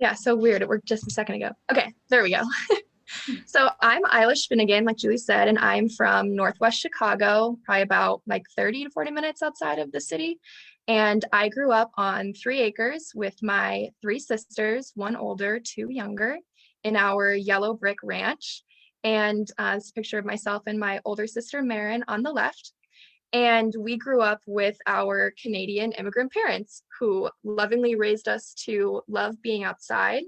Yeah, so weird. It worked just a second ago. Okay, there we go. So I'm Eilís Finnegan, like Julie said, and I'm from Northwest Chicago, probably about like 30 to 40 minutes outside of the city. And I grew up on 3 acres with my three sisters, one older, two younger, in our yellow brick ranch. And this is a picture of myself and my older sister, Marin, on the left. And we grew up with our Canadian immigrant parents who lovingly raised us to love being outside,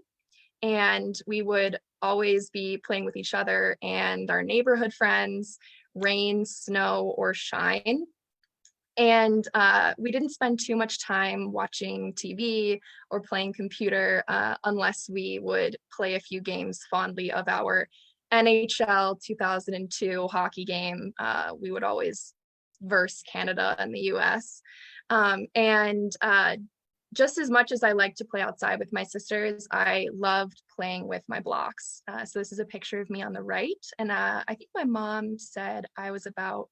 and we would always be playing with each other and our neighborhood friends, rain, snow, or shine. And we didn't spend too much time watching TV or playing computer unless we would play a few games fondly of our NHL 2002 hockey game. We would always verse Canada and the US. And just as much as I like to play outside with my sisters, I loved playing with my blocks. So this is a picture of me on the right. And I think my mom said I was about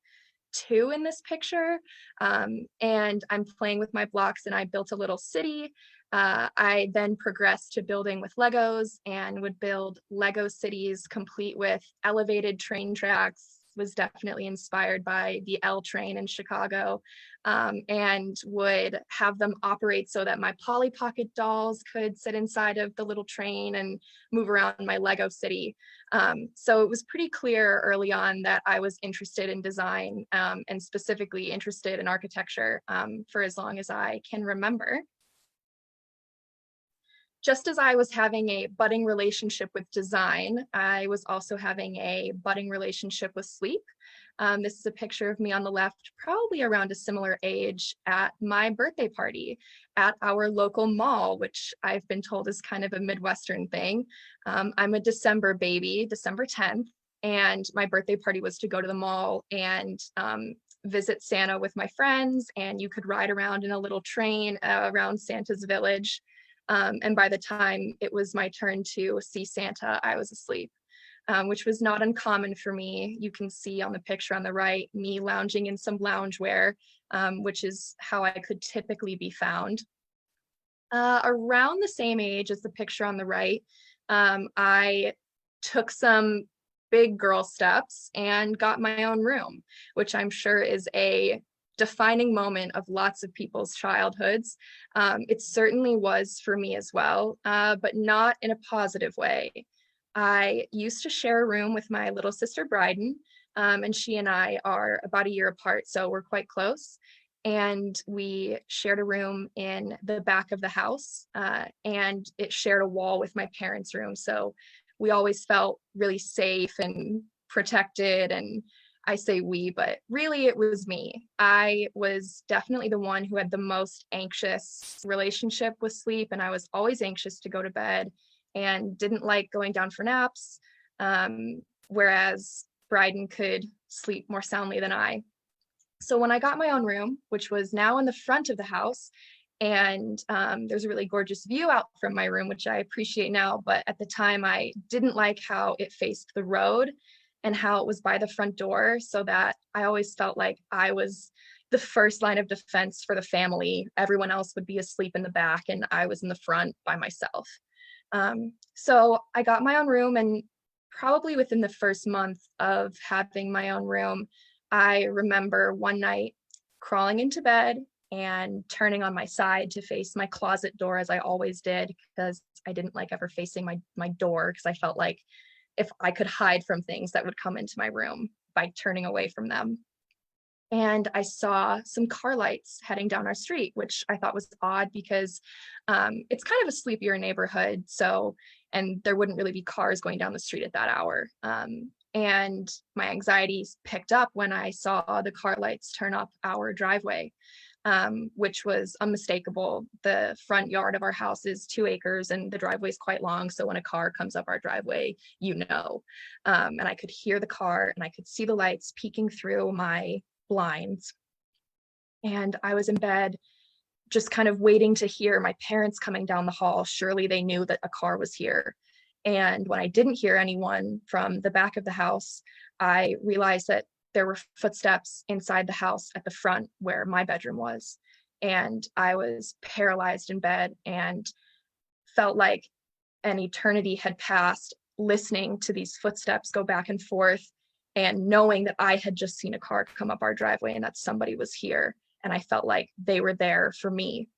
2 in this picture. And I'm playing with my blocks and I built a little city. I then progressed to building with Legos and would build Lego cities complete with elevated train tracks. Was definitely inspired by the L train in Chicago, and would have them operate so that my Polly Pocket dolls could sit inside of the little train and move around my Lego city. So it was pretty clear early on that I was interested in design, and specifically interested in architecture, for as long as I can remember. Just as I was having a budding relationship with design, I was also having a budding relationship with sleep. This is a picture of me on the left, probably around a similar age, at my birthday party at our local mall, which I've been told is kind of a Midwestern thing. I'm a December baby, December 10th, and my birthday party was to go to the mall and visit Santa with my friends, and you could ride around in a little train around Santa's village. And by the time it was my turn to see Santa, I was asleep, which was not uncommon for me. You can see on the picture on the right, me lounging in some loungewear, which is how I could typically be found. Around the same age as the picture on the right, I took some big girl steps and got my own room, which I'm sure is a defining moment of lots of people's childhoods. It certainly was for me as well, but not in a positive way. I used to share a room with my little sister Bryden, and she and I are about a year apart, so we're quite close. And we shared a room in the back of the house, and it shared a wall with my parents' room. So we always felt really safe and protected. And I say we, but really it was me. I was definitely the one who had the most anxious relationship with sleep, and I was always anxious to go to bed and didn't like going down for naps, whereas Bryden could sleep more soundly than I. So when I got my own room, which was now in the front of the house, and there's a really gorgeous view out from my room, which I appreciate now, but at the time I didn't like how it faced the road and how it was by the front door, so that I always felt like I was the first line of defense for the family. Everyone else would be asleep in the back and I was in the front by myself. So I got my own room, and probably within the first month of having my own room, I remember one night crawling into bed and turning on my side to face my closet door, as I always did, because I didn't like ever facing my door, because I felt like if I could hide from things that would come into my room by turning away from them. And I saw some car lights heading down our street, which I thought was odd because it's kind of a sleepier neighborhood. So, and there wouldn't really be cars going down the street at that hour. And my anxiety picked up when I saw the car lights turn up our driveway, which was unmistakable. The front yard of our house is 2 acres and the driveway is quite long. So when a car comes up our driveway, you know. And I could hear the car and I could see the lights peeking through my blinds. And I was in bed, just kind of waiting to hear my parents coming down the hall. Surely they knew that a car was here. And when I didn't hear anyone from the back of the house, I realized that there were footsteps inside the house at the front where my bedroom was. And I was paralyzed in bed and felt like an eternity had passed, listening to these footsteps go back and forth and knowing that I had just seen a car come up our driveway and that somebody was here. And I felt like they were there for me.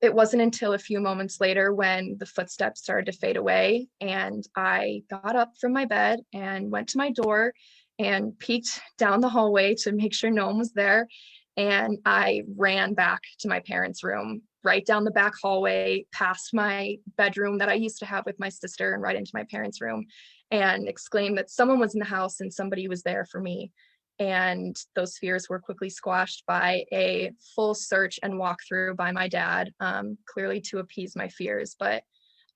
It wasn't until a few moments later when the footsteps started to fade away and I got up from my bed and went to my door and peeked down the hallway to make sure no one was there. And I ran back to my parents' room, right down the back hallway, past my bedroom that I used to have with my sister, and right into my parents' room, and exclaimed that someone was in the house and somebody was there for me. And those fears were quickly squashed by a full search and walkthrough by my dad, clearly to appease my fears. But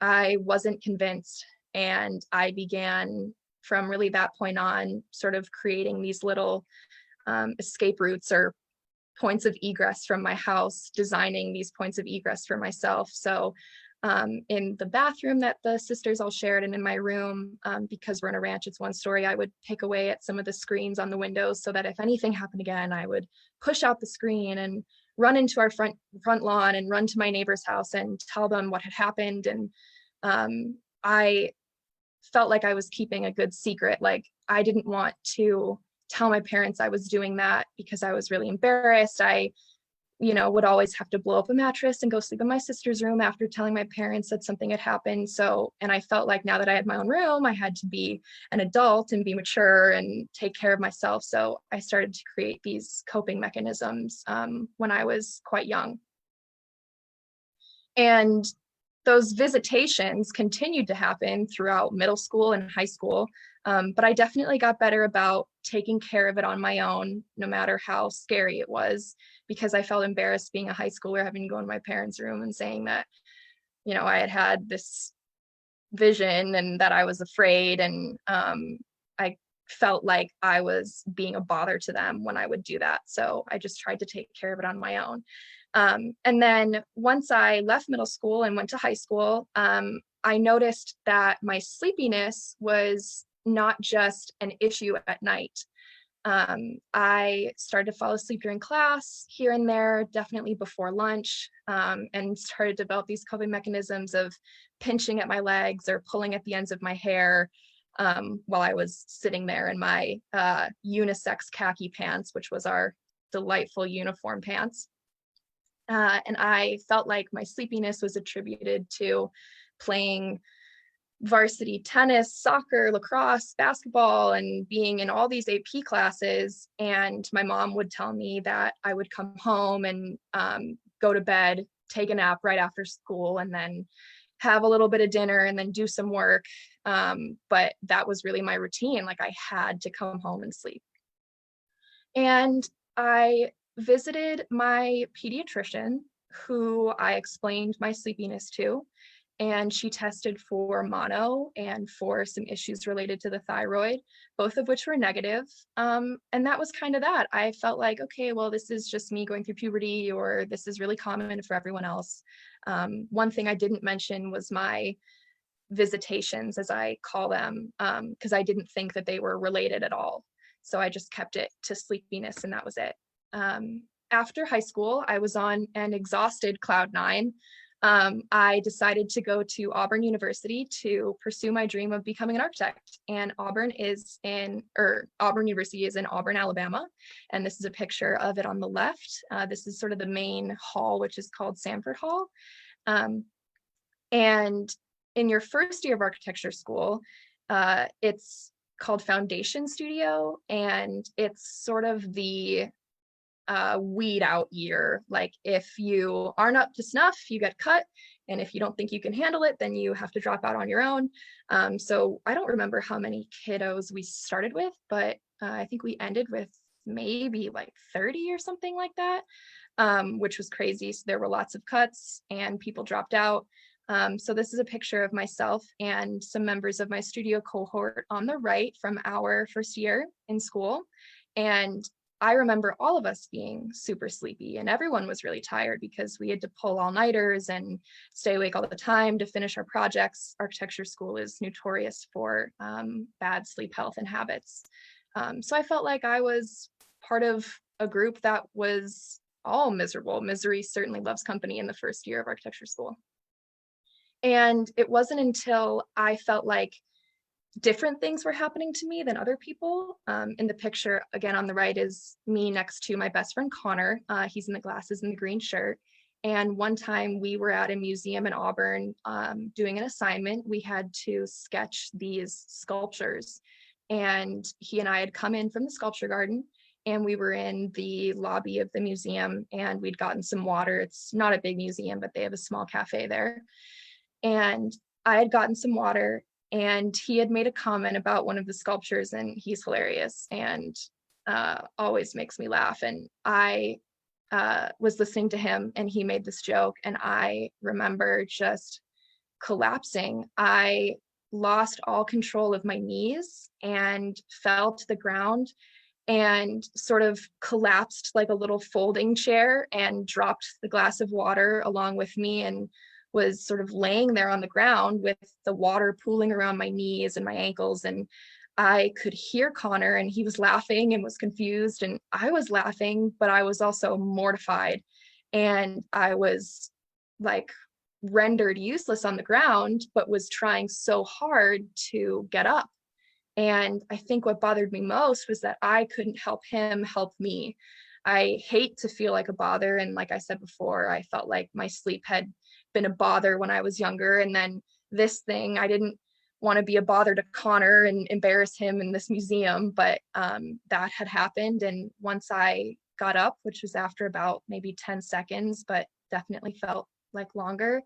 I wasn't convinced, and I began from really that point on sort of creating these little escape routes or points of egress from my house, designing these points of egress for myself. So in the bathroom that the sisters all shared and in my room, because we're in a ranch, it's one story, I would pick away at some of the screens on the windows so that if anything happened again, I would push out the screen and run into our front lawn and run to my neighbor's house and tell them what had happened. And I felt like I was keeping a good secret. Like I didn't want to tell my parents I was doing that because I was really embarrassed. I would always have to blow up a mattress and go sleep in my sister's room after telling my parents that something had happened. So, and I felt like now that I had my own room, I had to be an adult and be mature and take care of myself. So I started to create these coping mechanisms when I was quite young. And those visitations continued to happen throughout middle school and high school. But I definitely got better about taking care of it on my own, no matter how scary it was, because I felt embarrassed being a high schooler, having to go in my parents' room and saying that, I had this vision and that I was afraid. And I felt like I was being a bother to them when I would do that. So I just tried to take care of it on my own. And then once I left middle school and went to high school, I noticed that my sleepiness was not just an issue at night. I started to fall asleep during class here and there, definitely before lunch, and started to develop these coping mechanisms of pinching at my legs or pulling at the ends of my hair while I was sitting there in my unisex khaki pants, which was our delightful uniform pants. And I felt like my sleepiness was attributed to playing varsity tennis, soccer, lacrosse, basketball, and being in all these AP classes. And my mom would tell me that I would come home and go to bed, take a nap right after school, and then have a little bit of dinner and then do some work. But that was really my routine. Like I had to come home and sleep. And I visited my pediatrician, who I explained my sleepiness to, and she tested for mono and for some issues related to the thyroid, both of which were negative. And that was kind of that. I felt like, okay, well, this is just me going through puberty, or this is really common for everyone else. One thing I didn't mention was my visitations, as I call them, because I didn't think that they were related at all. So I just kept it to sleepiness, and that was it. After high school, I was on an exhausted cloud nine. I decided to go to Auburn University to pursue my dream of becoming an architect. And Auburn University is in Auburn, Alabama. And this is a picture of it on the left. This is sort of the main hall, which is called Sanford Hall. And in your first year of architecture school, it's called Foundation Studio, and it's sort of the weed out year. Like if you aren't up to snuff, you get cut, and if you don't think you can handle it, then you have to drop out on your own. So I don't remember how many kiddos we started with, but I think we ended with maybe like 30 or something like that, which was crazy. So there were lots of cuts and people dropped out. So this is a picture of myself and some members of my studio cohort on the right from our first year in school. And I remember all of us being super sleepy, and everyone was really tired because we had to pull all-nighters and stay awake all the time to finish our projects. Architecture school is notorious for bad sleep health and habits. So I felt like I was part of a group that was all miserable. Misery certainly loves company in the first year of architecture school. And it wasn't until I felt like different things were happening to me than other people. In the picture, again, on the right is me next to my best friend, Connor. He's in the glasses and the green shirt. And one time we were at a museum in Auburn doing an assignment. We had to sketch these sculptures. And he and I had come in from the sculpture garden, and we were in the lobby of the museum, and we'd gotten some water. It's not a big museum, but they have a small cafe there. And I had gotten some water, and he had made a comment about one of the sculptures, and he's hilarious and always makes me laugh. And I was listening to him, and he made this joke, and I remember just collapsing. I lost all control of my knees and fell to the ground and sort of collapsed like a little folding chair and dropped the glass of water along with me, and was sort of laying there on the ground with the water pooling around my knees and my ankles. And I could hear Connor, and he was laughing and was confused, and I was laughing, but I was also mortified. And I was like rendered useless on the ground, but was trying so hard to get up. And I think what bothered me most was that I couldn't help him help me. I hate to feel like a bother. And like I said before, I felt like my sleep had been a bother when I was younger. And then this thing, I didn't want to be a bother to Connor and embarrass him in this museum, but that had happened. And once I got up, which was after about maybe 10 seconds, but definitely felt like longer,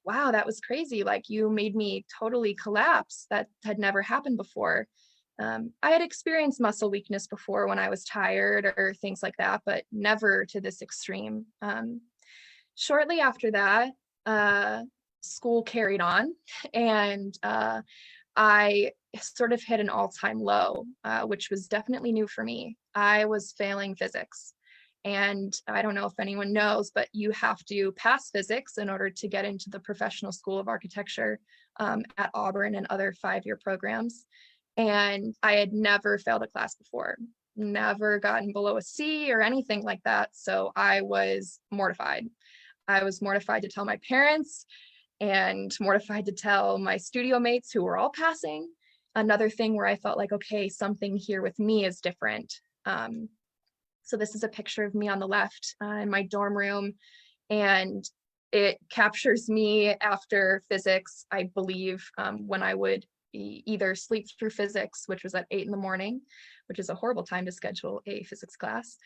wow, that was crazy. Like, you made me totally collapse. That had never happened before. I had experienced muscle weakness before when I was tired or things like that, but never to this extreme. Shortly after that, school carried on, and I sort of hit an all-time low, which was definitely new for me. I was failing physics. And I don't know if anyone knows, but you have to pass physics in order to get into the Professional School of Architecture at Auburn and other 5-year programs. And I had never failed a class before, never gotten below a C or anything like that. So I was mortified. I was mortified to tell my parents and mortified to tell my studio mates who were all passing. Another thing where I felt like, okay, something here with me is different. So this is a picture of me on the left in my dorm room, and it captures me after physics, I believe, when I would either sleep through physics, which was at 8 in the morning, which is a horrible time to schedule a physics class,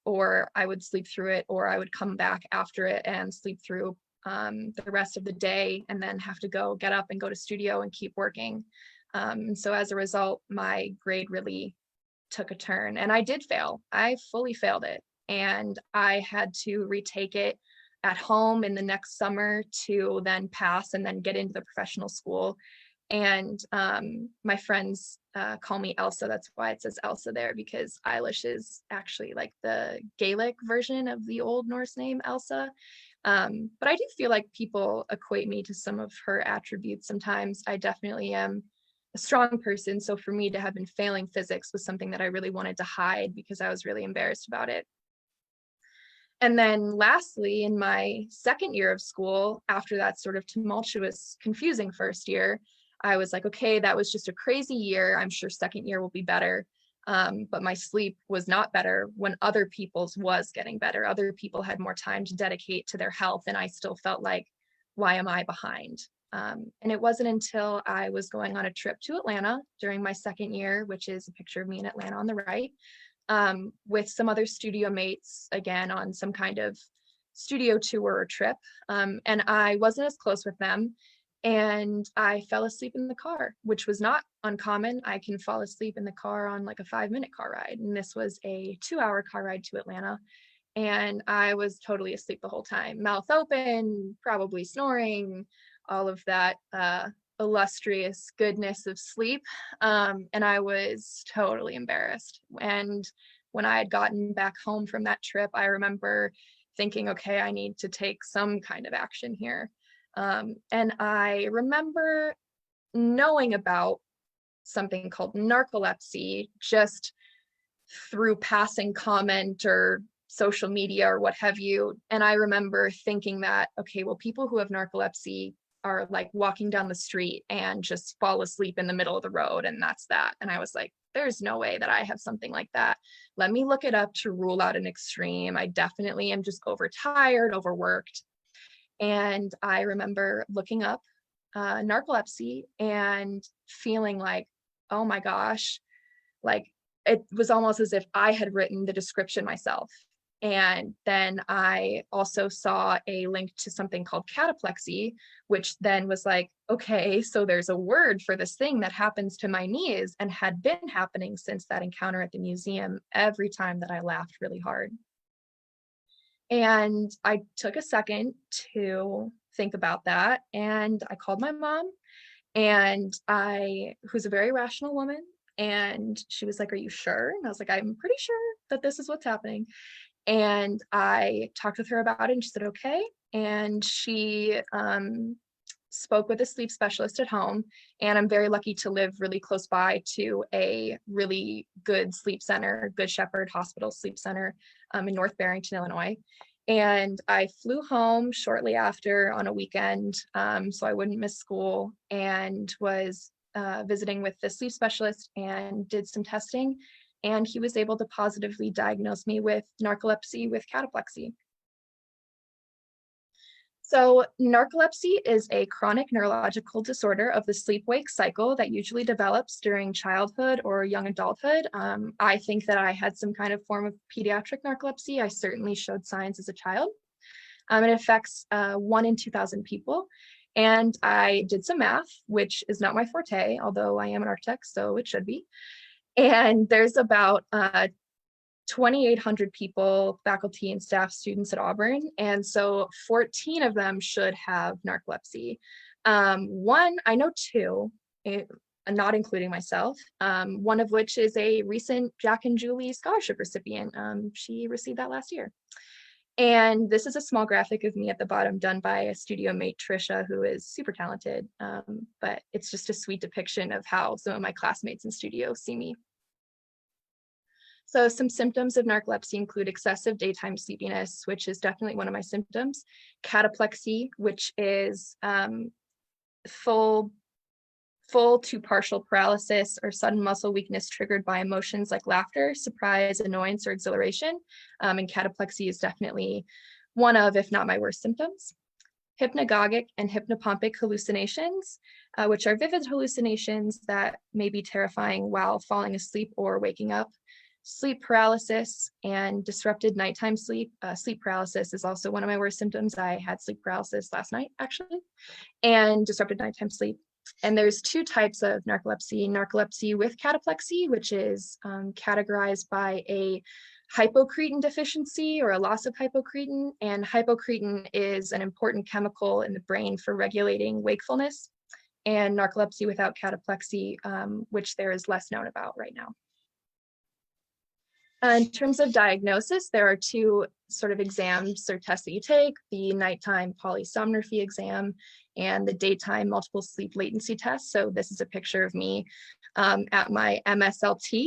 or I would sleep through it, or I would come back after it and sleep through the rest of the day, and then have to get up and go to studio and keep working. And so as a result, my grade really took a turn, and I did fail. I fully failed it, and I had to retake it at home in the next summer to then pass and then get into the professional school. And my friends call me Elsa. That's why it says Elsa there, because Eilís is actually like the Gaelic version of the Old Norse name Elsa. But I do feel like people equate me to some of her attributes sometimes. I definitely am a strong person. So for me to have been failing physics was something that I really wanted to hide because I was really embarrassed about it. And then lastly, in my second year of school, after that sort of tumultuous, confusing first year, I was like, okay, that was just a crazy year. I'm sure second year will be better. But my sleep was not better when other people's was getting better. Other people had more time to dedicate to their health, and I still felt like, why am I behind? And it wasn't until I was going on a trip to Atlanta during my second year, which is a picture of me in Atlanta on the right, with some other studio mates, again, on some kind of studio tour or trip. And I wasn't as close with them. And I fell asleep in the car, which was not uncommon. I can fall asleep in the car on like a 5-minute car ride. And this was a 2-hour car ride to Atlanta. And I was totally asleep the whole time, mouth open, probably snoring, all of that illustrious goodness of sleep. And I was totally embarrassed. And when I had gotten back home from that trip, I remember thinking, okay, I need to take some kind of action here. And I remember knowing about something called narcolepsy just through passing comment or social media or what have you. And I remember thinking that, okay, well, people who have narcolepsy are like walking down the street and just fall asleep in the middle of the road, and that's that. And I was like, there's no way that I have something like that. Let me look it up to rule out an extreme. I definitely am just overtired, overworked. And I remember looking up narcolepsy and feeling like, oh my gosh, like it was almost as if I had written the description myself. And then I also saw a link to something called cataplexy, which then was like, okay, so there's a word for this thing that happens to my knees and had been happening since that encounter at the museum every time that I laughed really hard. And I took a second to think about that. And I called my mom, who's a very rational woman. And she was like, are you sure? And I was like, I'm pretty sure that this is what's happening. And I talked with her about it, and she said, okay. And she spoke with a sleep specialist at home. And I'm very lucky to live really close by to a really good sleep center, Good Shepherd Hospital Sleep Center in North Barrington, Illinois. And I flew home shortly after on a weekend, so I wouldn't miss school, and was visiting with the sleep specialist and did some testing. And he was able to positively diagnose me with narcolepsy with cataplexy. So narcolepsy is a chronic neurological disorder of the sleep-wake cycle that usually develops during childhood or young adulthood. I think that I had some kind of form of pediatric narcolepsy. I certainly showed signs as a child. It affects 1 in 2,000 people. And I did some math, which is not my forte, although I am an architect, so it should be. And there's about 2,800 people, faculty and staff, students at Auburn. And so 14 of them should have narcolepsy. One, I know two, not including myself, one of which is a recent Jack and Julie scholarship recipient. She received that last year. And this is a small graphic of me at the bottom done by a studio mate, Trisha, who is super talented. But it's just a sweet depiction of how some of my classmates in studio see me. So some symptoms of narcolepsy include excessive daytime sleepiness, which is definitely one of my symptoms, cataplexy, which is full to partial paralysis or sudden muscle weakness triggered by emotions like laughter, surprise, annoyance, or exhilaration. And cataplexy is definitely one of, if not my worst symptoms. Hypnagogic and hypnopompic hallucinations, which are vivid hallucinations that may be terrifying while falling asleep or waking up. Sleep paralysis and disrupted nighttime sleep. Sleep paralysis is also one of my worst symptoms. I had sleep paralysis last night, actually, and disrupted nighttime sleep. And there's 2 types of narcolepsy. Narcolepsy with cataplexy, which is categorized by a hypocretin deficiency or a loss of hypocretin. And hypocretin is an important chemical in the brain for regulating wakefulness. And narcolepsy without cataplexy, which there is less known about right now. In terms of diagnosis, there are 2 sort of exams or tests that you take, the nighttime polysomnography exam and the daytime multiple sleep latency test. So this is a picture of me at my MSLT.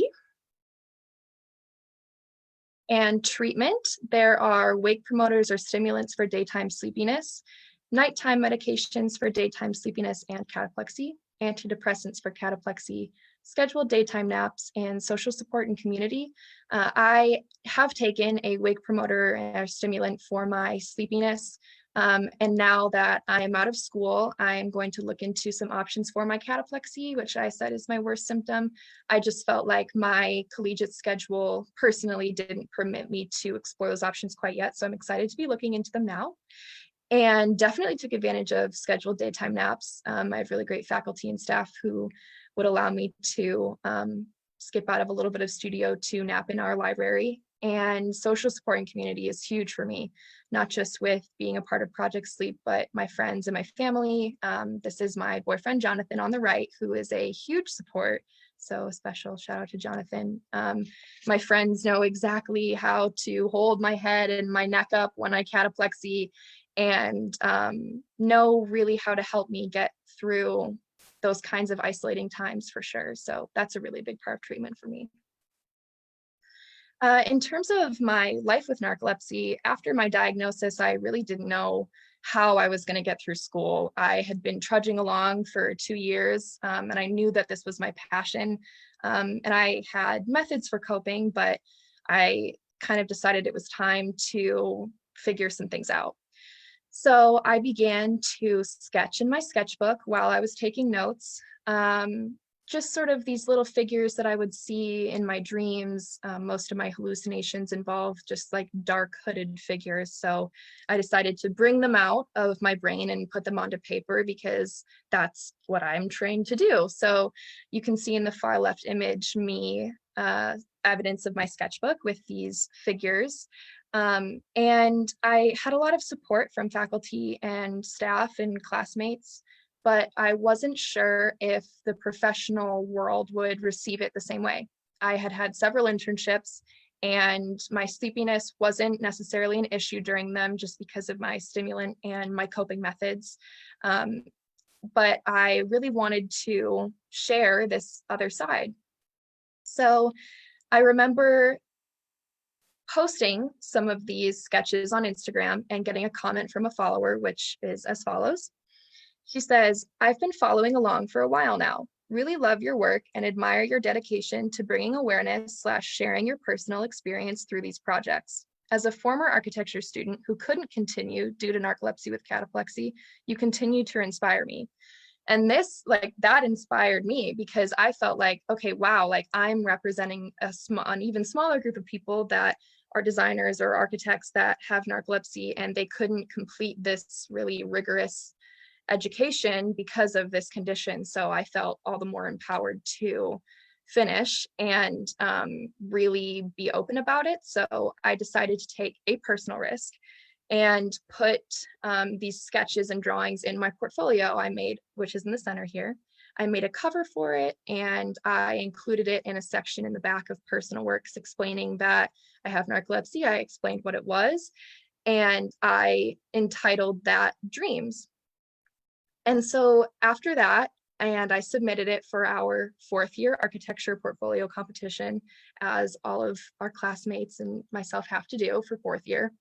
And treatment, there are wake promoters or stimulants for daytime sleepiness, nighttime medications for daytime sleepiness and cataplexy, antidepressants for cataplexy, scheduled daytime naps, and social support and community. I have taken a wake promoter or stimulant for my sleepiness. And now that I am out of school, I'm going to look into some options for my cataplexy, which I said is my worst symptom. I just felt like my collegiate schedule personally didn't permit me to explore those options quite yet. So I'm excited to be looking into them now. And definitely took advantage of scheduled daytime naps. I have really great faculty and staff who would allow me to skip out of a little bit of studio to nap in our library. And social support and community is huge for me, not just with being a part of Project Sleep, but my friends and my family. This is my boyfriend, Jonathan, on the right, who is a huge support. So a special shout out to Jonathan. My friends know exactly how to hold my head and my neck up when I cataplexy, and know really how to help me get through those kinds of isolating times for sure. So that's a really big part of treatment for me. In terms of my life with narcolepsy, after my diagnosis, I really didn't know how I was going to get through school. I had been trudging along for 2 years, and I knew that this was my passion. And I had methods for coping, but I kind of decided it was time to figure some things out. So I began to sketch in my sketchbook while I was taking notes. Just sort of these little figures that I would see in my dreams. Most of my hallucinations involve just like dark hooded figures. So I decided to bring them out of my brain and put them onto paper because that's what I'm trained to do. So you can see in the far left image me, evidence of my sketchbook with these figures. And I had a lot of support from faculty and staff and classmates, but I wasn't sure if the professional world would receive it the same way. I had had several internships and my sleepiness wasn't necessarily an issue during them just because of my stimulant and my coping methods. But I really wanted to share this other side. So I remember posting some of these sketches on Instagram and getting a comment from a follower, which is as follows. She says, "I've been following along for a while now. Really love your work and admire your dedication to bringing awareness / sharing your personal experience through these projects. As a former architecture student who couldn't continue due to narcolepsy with cataplexy, you continue to inspire me." And this, like, that inspired me because I felt like, okay, wow, like I'm representing an even smaller group of people that are designers or architects that have narcolepsy and they couldn't complete this really rigorous education because of this condition. So I felt all the more empowered to finish and really be open about it. So I decided to take a personal risk and put these sketches and drawings in my portfolio I made, which is in the center here. I made a cover for it and I included it in a section in the back of personal works explaining that I have narcolepsy. I explained what it was and I entitled that Dreams. And so after that, and I submitted it for our 4th year architecture portfolio competition, as all of our classmates and myself have to do for 4th year.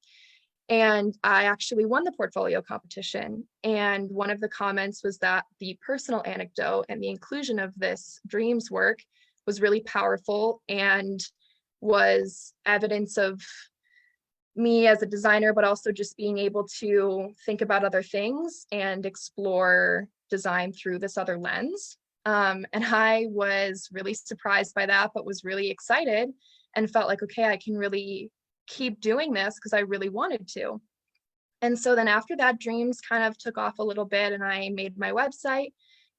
And I actually won the portfolio competition. And one of the comments was that the personal anecdote and the inclusion of this Dreams work was really powerful and was evidence of me as a designer, but also just being able to think about other things and explore design through this other lens. And I was really surprised by that, but was really excited and felt like, okay, I can really keep doing this because I really wanted to. And so then after that, Dreams kind of took off a little bit and I made my website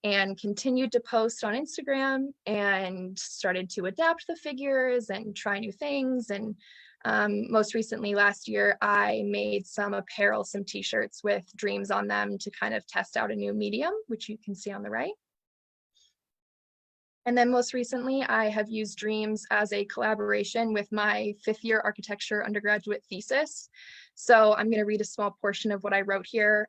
and continued to post on Instagram and started to adapt the figures and try new things. And most recently last year, I made some apparel, some t-shirts with Dreams on them to kind of test out a new medium, which you can see on the right. And then most recently, I have used Dreams as a collaboration with my 5th year architecture undergraduate thesis. So I'm going to read a small portion of what I wrote here.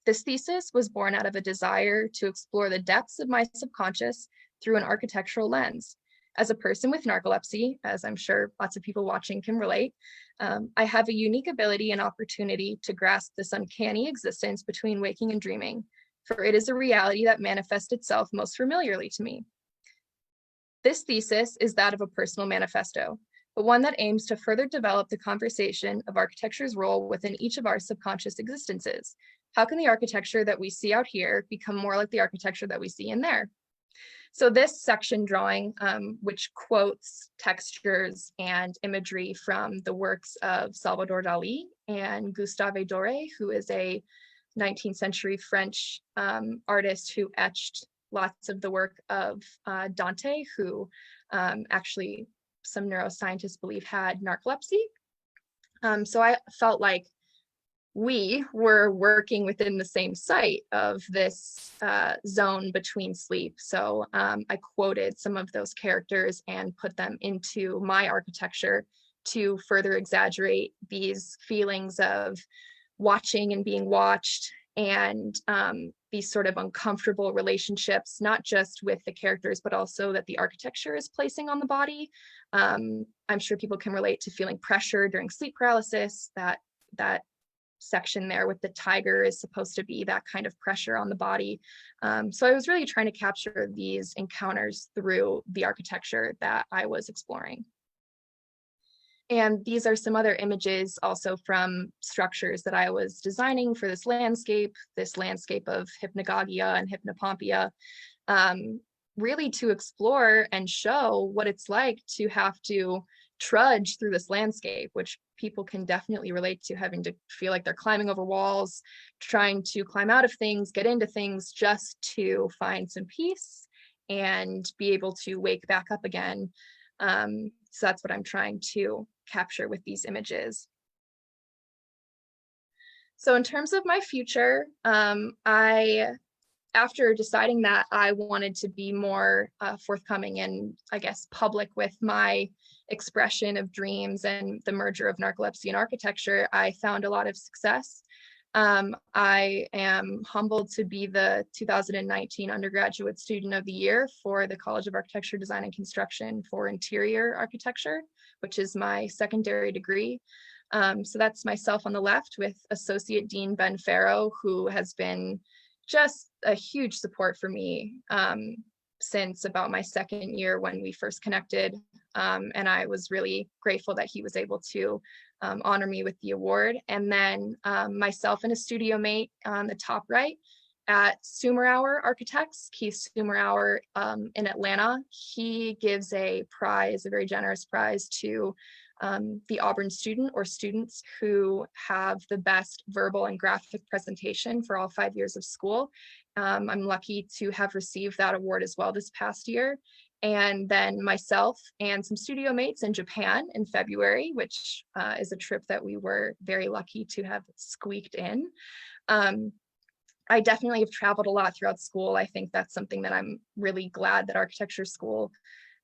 This thesis was born out of a desire to explore the depths of my subconscious through an architectural lens. As a person with narcolepsy, as I'm sure lots of people watching can relate, I have a unique ability and opportunity to grasp this uncanny existence between waking and dreaming, for it is a reality that manifests itself most familiarly to me. This thesis is that of a personal manifesto, but one that aims to further develop the conversation of architecture's role within each of our subconscious existences. How can the architecture that we see out here become more like the architecture that we see in there? So this section drawing, which quotes textures and imagery from the works of Salvador Dali and Gustave Doré, who is a 19th century French artist who etched lots of the work of Dante, who actually some neuroscientists believe had narcolepsy. So I felt like we were working within the same site of this zone between sleep. So I quoted some of those characters and put them into my architecture to further exaggerate these feelings of watching and being watched and these sort of uncomfortable relationships, not just with the characters, but also that the architecture is placing on the body. I'm sure people can relate to feeling pressure during sleep paralysis. That section there with the tiger is supposed to be that kind of pressure on the body. So I was really trying to capture these encounters through the architecture that I was exploring. And these are some other images also from structures that I was designing for this landscape of hypnagogia and hypnopompia, really to explore and show what it's like to have to trudge through this landscape, which people can definitely relate to, having to feel like they're climbing over walls, trying to climb out of things, get into things just to find some peace and be able to wake back up again. So that's what I'm trying to capture with these images. So in terms of my future, after deciding that I wanted to be more forthcoming and I guess public with my expression of dreams and the merger of narcolepsy and architecture, I found a lot of success. I am humbled to be the 2019 Undergraduate Student of the Year for the College of Architecture, Design, and Construction for interior architecture, which is my secondary degree. So that's myself on the left with Associate Dean Ben Farrow, who has been just a huge support for me since about my second year when we first connected. And I was really grateful that he was able to honor me with the award. And then myself and a studio mate on the top right at Sumerauer Architects, Keith Sumerauer in Atlanta. He gives a prize, a very generous prize to the Auburn student or students who have the best verbal and graphic presentation for all 5 years of school. I'm lucky to have received that award as well this past year. And then myself and some studio mates in Japan in February, which is a trip that we were very lucky to have squeaked in. I definitely have traveled a lot throughout school. I think that's something that I'm really glad that architecture school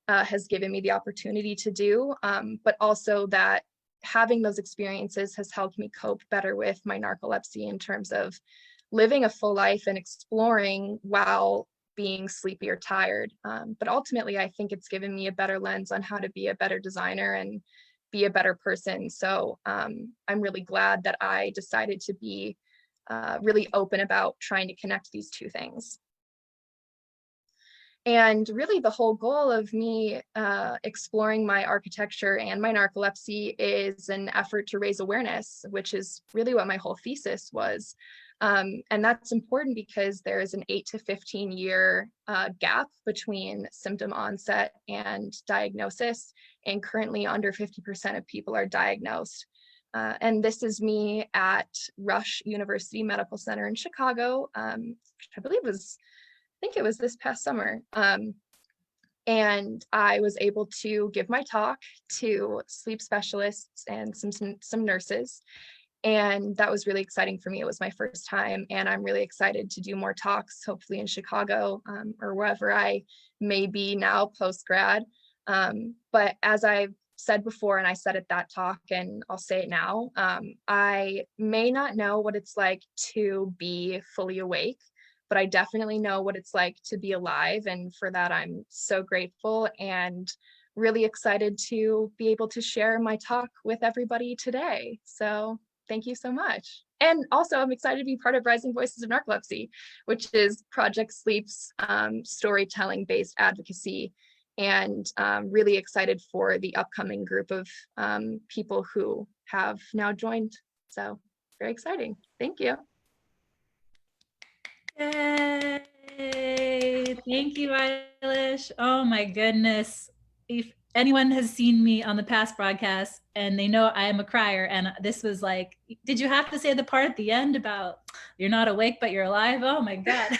has given me the opportunity to do, but also that having those experiences has helped me cope better with my narcolepsy in terms of living a full life and exploring while being sleepy or tired. But ultimately, I think it's given me a better lens on how to be a better designer and be a better person. So I'm really glad that I decided to be really open about trying to connect these two things. And really the whole goal of me exploring my architecture and my narcolepsy is an effort to raise awareness, which is really what my whole thesis was. And that's important because there is an 8 to 15 year gap between symptom onset and diagnosis. And currently under 50% of people are diagnosed. And this is me at Rush University Medical Center in Chicago, which I believe was, I think it was this past summer. And I was able to give my talk to sleep specialists and some nurses. And that was really exciting for me. It was my first time, and I'm really excited to do more talks, hopefully in Chicago or wherever I may be now post-grad. But as I've said before, and I said at that talk, and I'll say it now, I may not know what it's like to be fully awake, but I definitely know what it's like to be alive. And for that, I'm so grateful and really excited to be able to share my talk with everybody today. So thank you so much. And also I'm excited to be part of Rising Voices of Narcolepsy, which is Project Sleep's storytelling based advocacy, and really excited for the upcoming group of people who have now joined. So very exciting. Thank you. Yay! Thank you, Eilís. Oh my goodness. If anyone has seen me on the past broadcast and they know I am a crier, and this was like, did you have to say the part at the end about you're not awake, but you're alive? Oh my God.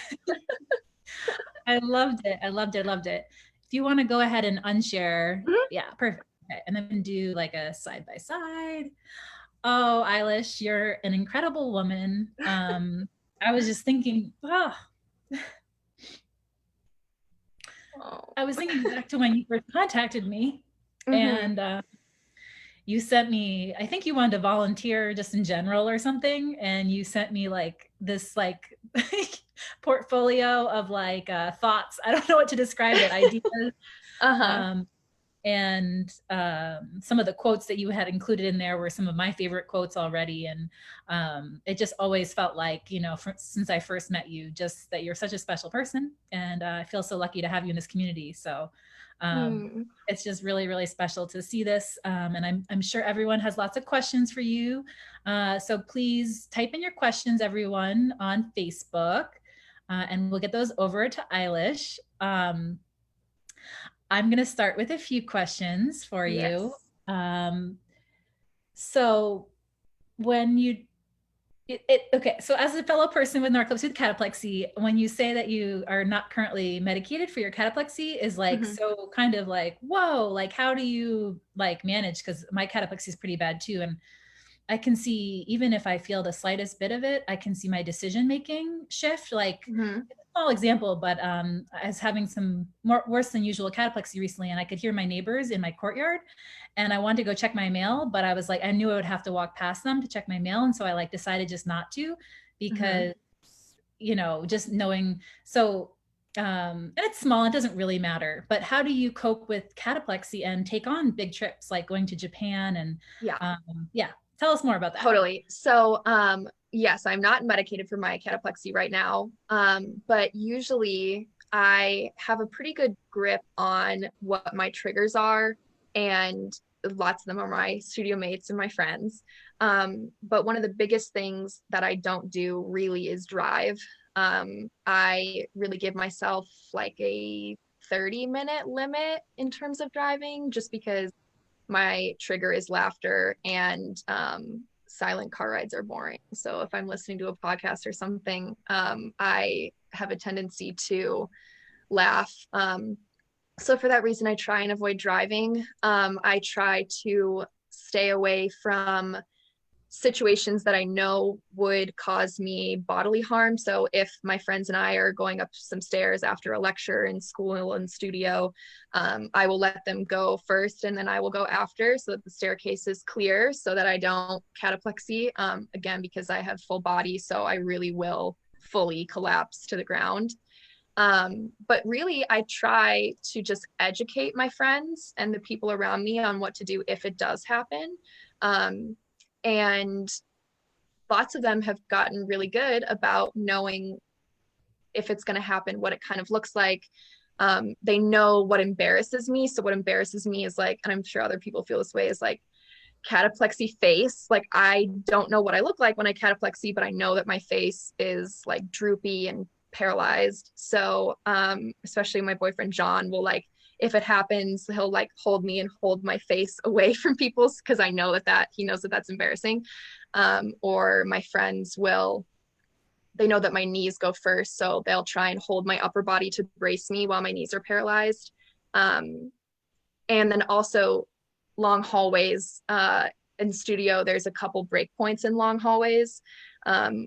I loved it. I loved it. Loved it. If you want to go ahead and unshare, yeah, perfect. Okay. And then do like a side by side. Oh, Eilís, you're an incredible woman. I was just thinking, I was thinking back to when you first contacted me, and you sent me, I think you wanted to volunteer just in general or something. And you sent me like this like portfolio of like thoughts. I don't know what to describe it, ideas. And some of the quotes that you had included in there were some of my favorite quotes already. And it just always felt like, you know, since I first met you, just that you're such a special person. And I feel so lucky to have you in this community. So it's just really, really special to see this. And I'm sure everyone has lots of questions for you. So please type in your questions, everyone, on Facebook, and we'll get those over to Eilís. I'm going to start with a few questions for you. So when you, okay, so as a fellow person with narcolepsy, with cataplexy, when you say that you are not currently medicated for your cataplexy is like, so kind of like, whoa, like, how do you like manage? Because my cataplexy is pretty bad too. And I can see, even if I feel the slightest bit of it, I can see my decision-making shift. Like, small example, but I was having some worse than usual cataplexy recently, and I could hear my neighbors in my courtyard, and I wanted to go check my mail, but I was like, I knew I would have to walk past them to check my mail. And so I like decided just not to, because, you know, just knowing, so, and it's small, it doesn't really matter, but how do you cope with cataplexy and take on big trips, like going to Japan? And tell us more about that. Totally. So, yes, I'm not medicated for my cataplexy right now, but usually I have a pretty good grip on what my triggers are, and lots of them are my studio mates and my friends. But one of the biggest things that I don't do really is drive. I really give myself like a 30-minute limit in terms of driving, just because my trigger is laughter, and silent car rides are boring. So if I'm listening to a podcast or something, I have a tendency to laugh. So for that reason, I try and avoid driving. I try to stay away from situations that I know would cause me bodily harm. So if my friends and I are going up some stairs after a lecture in school and studio, I will let them go first, and then I will go after, so that the staircase is clear, so that I don't cataplexy, again, because I have full body, so I really will fully collapse to the ground. But really, I try to just educate my friends and the people around me on what to do if it does happen. And lots of them have gotten really good about knowing if it's going to happen, what it kind of looks like. They know what embarrasses me. So what embarrasses me is like, and I'm sure other people feel this way, is like cataplexy face. Like, I don't know what I look like when I cataplexy, but I know that my face is like droopy and paralyzed. So especially my boyfriend John will, like, if it happens, he'll like hold me and hold my face away from people, because I know that he knows that that's embarrassing. Or my friends will, they know that my knees go first, so they'll try and hold my upper body to brace me while my knees are paralyzed. And then also long hallways. In studio, there's a couple break points in long hallways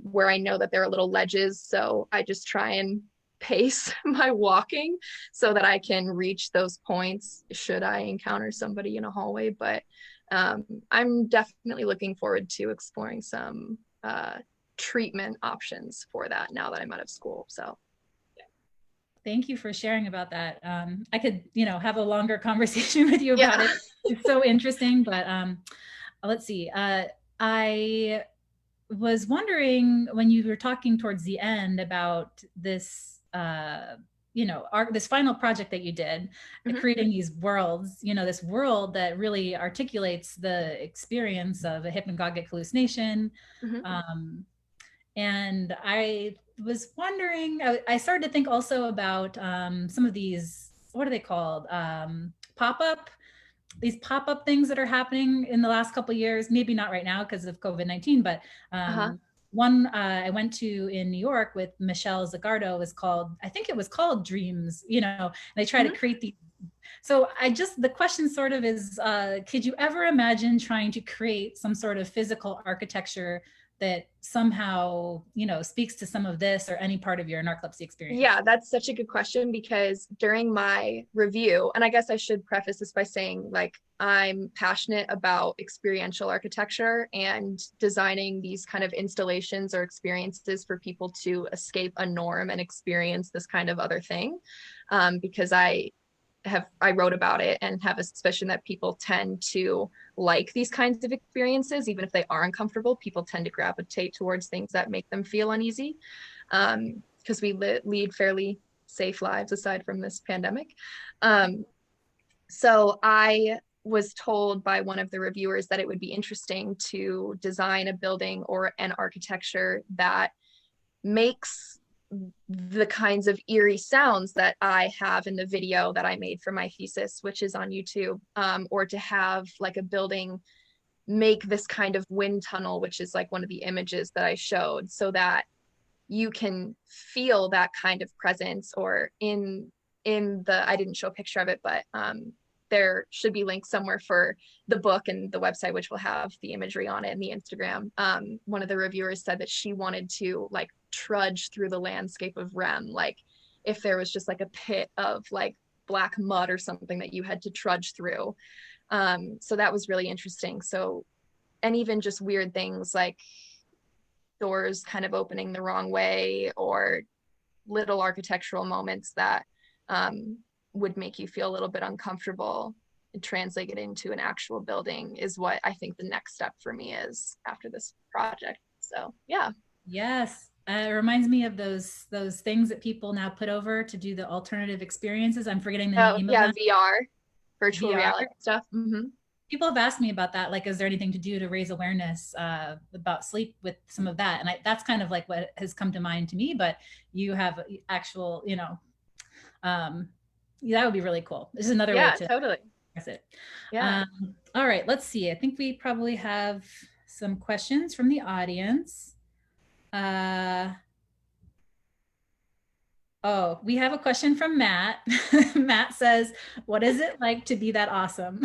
where I know that there are little ledges, so I just try and pace my walking so that I can reach those points should I encounter somebody in a hallway. But I'm definitely looking forward to exploring some treatment options for that now that I'm out of school. So thank you for sharing about that. I could, you know, have a longer conversation with you about it. It's so interesting, but let's see. I was wondering, when you were talking towards the end about this, you know, this final project that you did, creating these worlds, you know, this world that really articulates the experience of a hypnagogic hallucination. And I was wondering, I started to think also about some of these, what are they called? These pop-up things that are happening in the last couple of years, maybe not right now because of COVID-19, but one I went to in New York with Michelle Zagardo was called, I think it was called Dreams, you know, and they try to create these. So the question sort of is, could you ever imagine trying to create some sort of physical architecture that somehow, speaks to some of this or any part of your narcolepsy experience? Yeah, that's such a good question, because during my review, and I guess I should preface this by saying, like, I'm passionate about experiential architecture and designing these kind of installations or experiences for people to escape a norm and experience this kind of other thing. Because I wrote about it and have a suspicion that people tend to like these kinds of experiences. Even if they are uncomfortable, people tend to gravitate towards things that make them feel uneasy. Because we lead fairly safe lives aside from this pandemic. So I was told by one of the reviewers that it would be interesting to design a building or an architecture that makes the kinds of eerie sounds that I have in the video that I made for my thesis, which is on YouTube, or to have like a building make this kind of wind tunnel, which is like one of the images that I showed, so that you can feel that kind of presence. Or in the, I didn't show a picture of it, but there should be links somewhere for the book and the website, which will have the imagery on it, and the Instagram. One of the reviewers said that she wanted to like trudge through the landscape of REM, like if there was just like a pit of like black mud or something that you had to trudge through. So that was really interesting. So, and even just weird things like doors kind of opening the wrong way, or little architectural moments that would make you feel a little bit uncomfortable, and translate it into an actual building is what I think the next step for me is after this project. So yeah. Yes. It reminds me of those things that people now put over to do the alternative experiences. I'm forgetting the name of them. VR, virtual VR. reality stuff. Mm-hmm. People have asked me about that. Like, is there anything to do to raise awareness about sleep with some of that? And that's kind of like what has come to mind to me. But you have actual, that would be really cool. This is another way to totally express it. Yeah. All right, let's see. I think we probably have some questions from the audience. Oh, we have a question from Matt. Matt says, what is it like to be that awesome?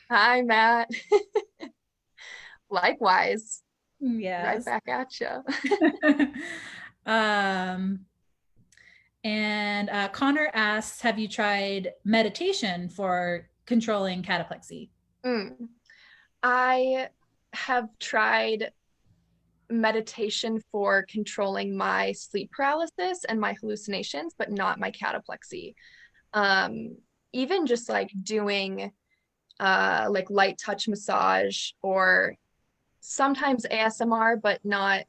Hi, Matt. Likewise. Yes. Right back at you. And Connor asks, have you tried meditation for controlling cataplexy? I have tried meditation for controlling my sleep paralysis and my hallucinations, but not my cataplexy. Even just like doing like light touch massage, or sometimes ASMR, but not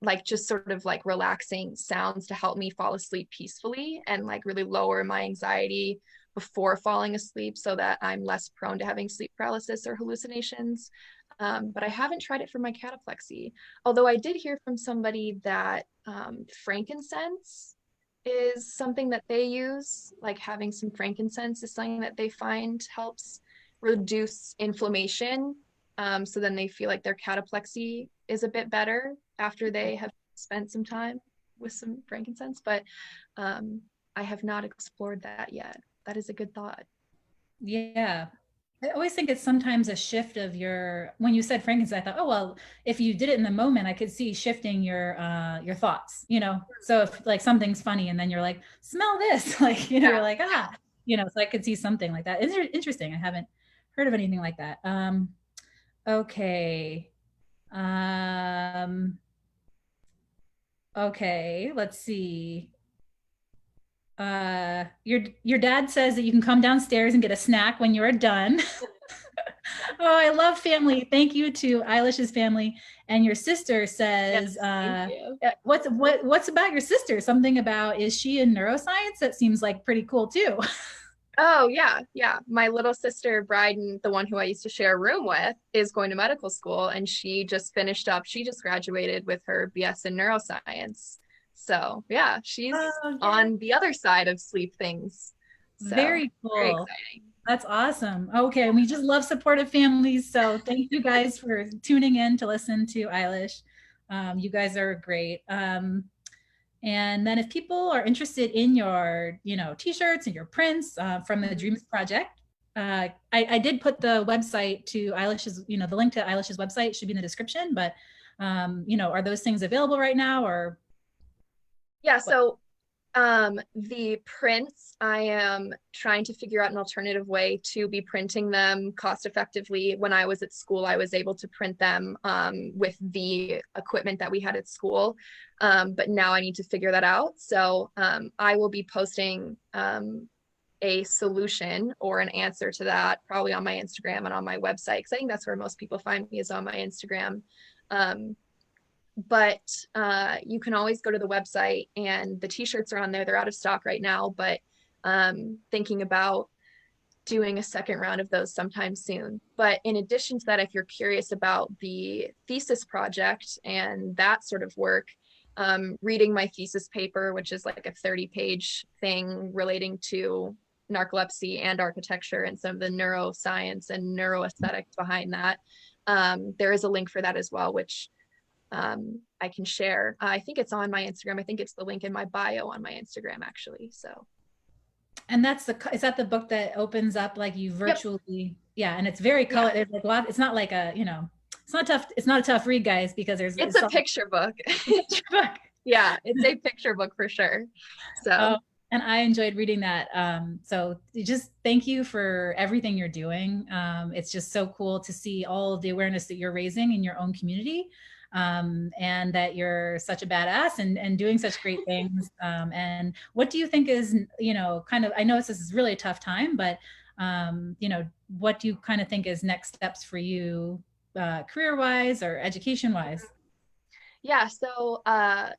like just sort of like relaxing sounds to help me fall asleep peacefully and like really lower my anxiety before falling asleep, so that I'm less prone to having sleep paralysis or hallucinations. But I haven't tried it for my cataplexy. Although I did hear from somebody that frankincense is something that they use, like having some frankincense is something that they find helps reduce inflammation. So then they feel like their cataplexy is a bit better after they have spent some time with some frankincense. But I have not explored that yet. That is a good thought. Yeah. I always think it's sometimes a shift of when you said frankincense, I thought, oh, well, if you did it in the moment, I could see shifting your thoughts, So if like something's funny and then you're like, smell this, like, you're like, so I could see something like that. It's interesting. I haven't heard of anything like that. Okay. Okay, let's see. Your dad says that you can come downstairs and get a snack when you are done. Oh, I love family. Thank you to Eilish's family. And your sister says, what's about your sister? Something about, is she in neuroscience? That seems like pretty cool too. Oh, yeah. My little sister, Bryden, the one who I used to share a room with, is going to medical school, and she just finished up. She just graduated with her BS in neuroscience. So yeah, she's on the other side of sleep things. So, very cool. Very exciting. That's awesome. Okay, we just love supportive families. So thank you guys for tuning in to listen to Eilís. You guys are great. And then if people are interested in your, t-shirts and your prints from the Dreams Project, I did put the website to Eilish's, the link to Eilish's website should be in the description, but Are those things available right now, or Yeah, what? so the prints, I am trying to figure out an alternative way to be printing them cost effectively. When I was at school, I was able to print them with the equipment that we had at school. But now I need to figure that out. So I will be posting a solution or an answer to that probably on my Instagram and on my website, because I think that's where most people find me, is on my Instagram. Um, but you can always go to the website, and the t-shirts are on there. They're out of stock right now, but thinking about doing a second round of those sometime soon. But in addition to that, if you're curious about the thesis project and that sort of work, reading my thesis paper, which is like a 30-page thing relating to narcolepsy and architecture and some of the neuroscience and neuroaesthetics behind that, there is a link for that as well, which I can share. I think it's on my Instagram. I think it's the link in my bio on my Instagram, actually. So, And is that the book that opens up like you yep, virtually? Yeah, and it's very yeah, color. It's like a lot. It's not like it's not tough. It's not a tough read, guys, because it's it's a all picture book. a picture book. Yeah, it's a picture book for sure. So, Oh, and I enjoyed reading that. So just thank you for everything you're doing. It's just so cool to see all of the awareness that you're raising in your own community, and that you're such a badass and doing such great things. And what do you think is, kind of, I know this is really a tough time, but, what do you kind of think is next steps for you, career-wise or education-wise? yeah, so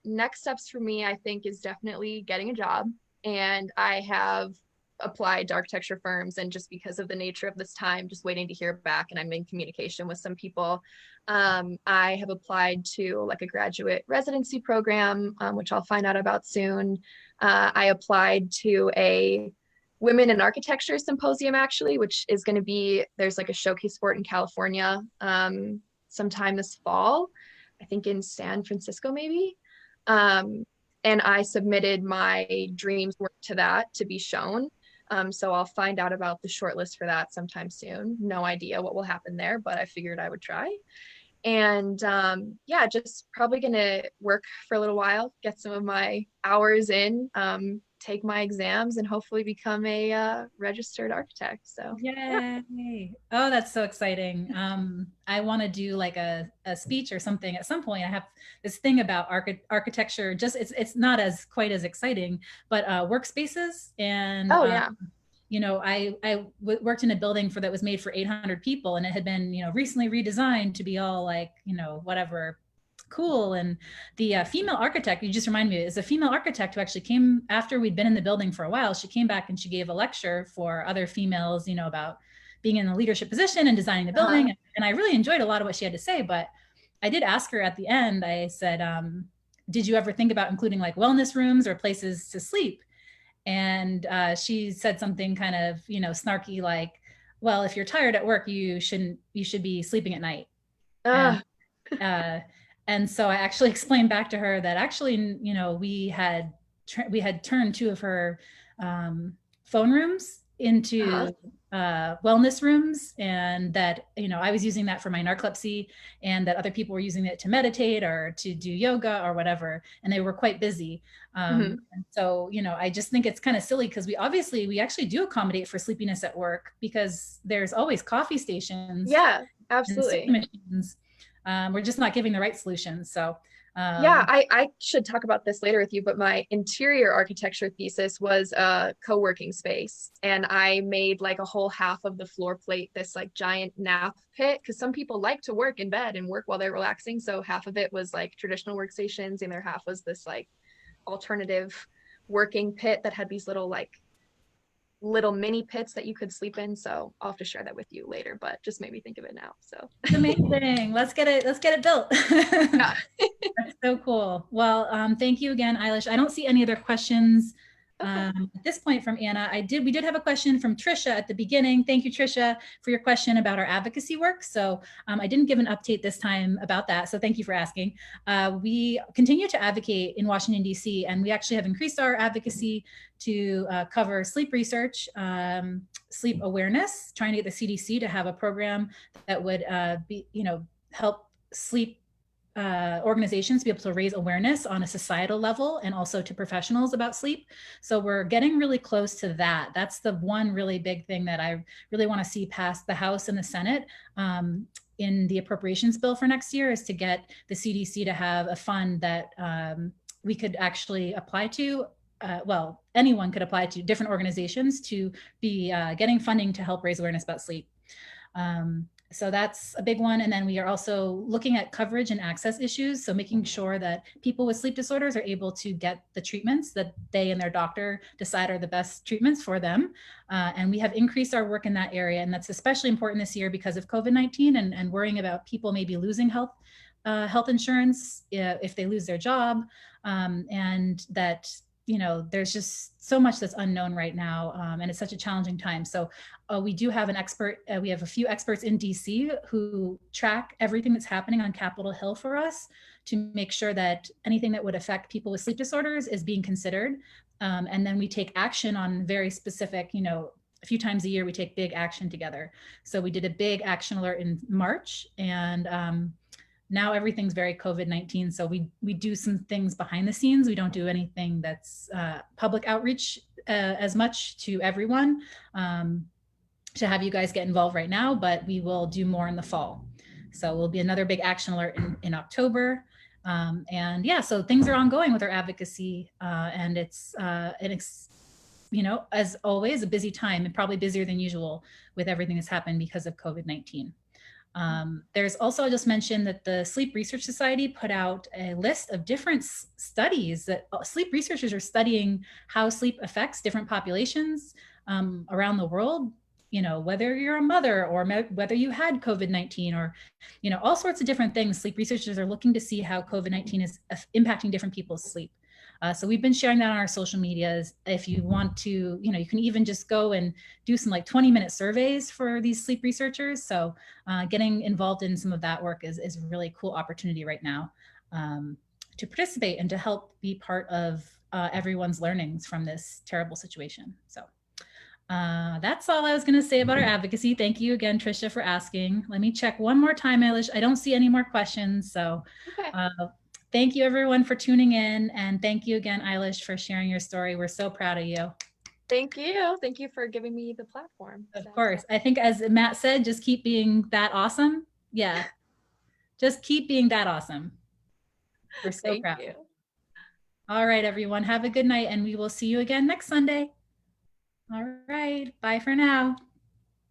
next steps for me, I think, is definitely getting a job. And I have applied to architecture firms, and just because of the nature of this time, just waiting to hear back. And I'm in communication with some people. I have applied to like a graduate residency program, which I'll find out about soon. I applied to a Women in Architecture Symposium, actually, which is going to be, there's like a showcase for it in California sometime this fall. I think in San Francisco, maybe. Um, and I submitted my dreams work to that to be shown. So I'll find out about the shortlist for that sometime soon. No idea what will happen there, but I figured I would try. And yeah, just probably going to work for a little while, get some of my hours in, take my exams, and hopefully become a registered architect. So yeah. Yay. Oh, that's so exciting. I want to do like a speech or something at some point. I have this thing about architecture, just it's not as quite as exciting, but workspaces. And Oh yeah. worked in a building that was made for 800 people, and it had been, recently redesigned to be all like, whatever, cool. And the female architect, you just remind me, is a female architect who actually came after we'd been in the building for a while. She came back and she gave a lecture for other females, about being in a leadership position and designing the Uh-huh. building. And I really enjoyed a lot of what she had to say. But I did ask her at the end, I said, did you ever think about including like wellness rooms or places to sleep? And she said something kind of, snarky, like, well, if you're tired at work, you should be sleeping at night. And uh, and so I actually explained back to her that actually, we had turned two of her phone rooms Uh-huh. into wellness rooms, and that, I was using that for my narcolepsy, and that other people were using it to meditate or to do yoga or whatever, and they were quite busy. Mhm. And so, I just think it's kind of silly, because we actually do accommodate for sleepiness at work, because there's always coffee stations Yeah, and soda absolutely. machines. We're just not giving the right solutions. So, Yeah, um, I should talk about this later with you, but my interior architecture thesis was a co-working space. And I made like a whole half of the floor plate this like giant nap pit, because some people like to work in bed and work while they're relaxing. So half of it was like traditional workstations, and the other half was this like alternative working pit that had these little mini pits that you could sleep in. So I'll have to share that with you later, but just made me think of it now. So it's amazing. Let's get it built. yeah. That's so cool. Well, thank you again, Eilish. I don't see any other questions Okay. at this point from Anna. We did have a question from Trisha at the beginning. Thank you, Trisha, for your question about our advocacy work. So I didn't give an update this time about that. So thank you for asking. We continue to advocate in Washington, D.C., and we actually have increased our advocacy to cover sleep research, sleep awareness, trying to get the CDC to have a program that would help sleep organizations to be able to raise awareness on a societal level and also to professionals about sleep. So we're getting really close to that. That's the one really big thing that I really want to see pass the House and the Senate in the appropriations bill for next year, is to get the CDC to have a fund that we could actually apply to. Well, anyone could apply to, different organizations, to be getting funding to help raise awareness about sleep. So that's a big one. And then we are also looking at coverage and access issues. So making sure that people with sleep disorders are able to get the treatments that they and their doctor decide are the best treatments for them. And we have increased our work in that area. And that's especially important this year because of COVID-19 and worrying about people maybe losing health insurance if they lose their job. And that, you know, there's just so much that's unknown right now. And it's such a challenging time. So we do have an expert. We have a few experts in DC who track everything that's happening on Capitol Hill for us to make sure that anything that would affect people with sleep disorders is being considered. And then we take action on very specific, you know, a few times a year, we take big action together. So we did a big action alert in March, and now everything's very COVID-19. So we do some things behind the scenes. We don't do anything that's public outreach as much to everyone to have you guys get involved right now, but we will do more in the fall. So we'll be another big action alert in October. And yeah, so things are ongoing with our advocacy, and it's, you know, as always, a busy time, and probably busier than usual with everything that's happened because of COVID-19. There's also, I just mentioned that the Sleep Research Society put out a list of different studies that sleep researchers are studying how sleep affects different populations around the world. You know, whether you're a mother or whether you had COVID-19 or, you know, all sorts of different things. Sleep researchers are looking to see how COVID-19 is impacting different people's sleep. So we've been sharing that on our social medias. If you want to, you know, you can even just go and do some like 20-minute surveys for these sleep researchers. So getting involved in some of that work is a really cool opportunity right now to participate and to help be part of everyone's learnings from this terrible situation. So that's all I was going to say about our advocacy. Thank you again, Trisha, for asking. Let me check one more time, Eilís. I don't see any more questions. So Okay. Thank you everyone for tuning in. And thank you again, Eilís, for sharing your story. We're so proud of you. Thank you. Thank you for giving me the platform. Of course. I think as Matt said, just keep being that awesome. Yeah. Just keep being that awesome. We're so proud. Thank you. All right, everyone. Have a good night, and we will see you again next Sunday. All right. Bye for now.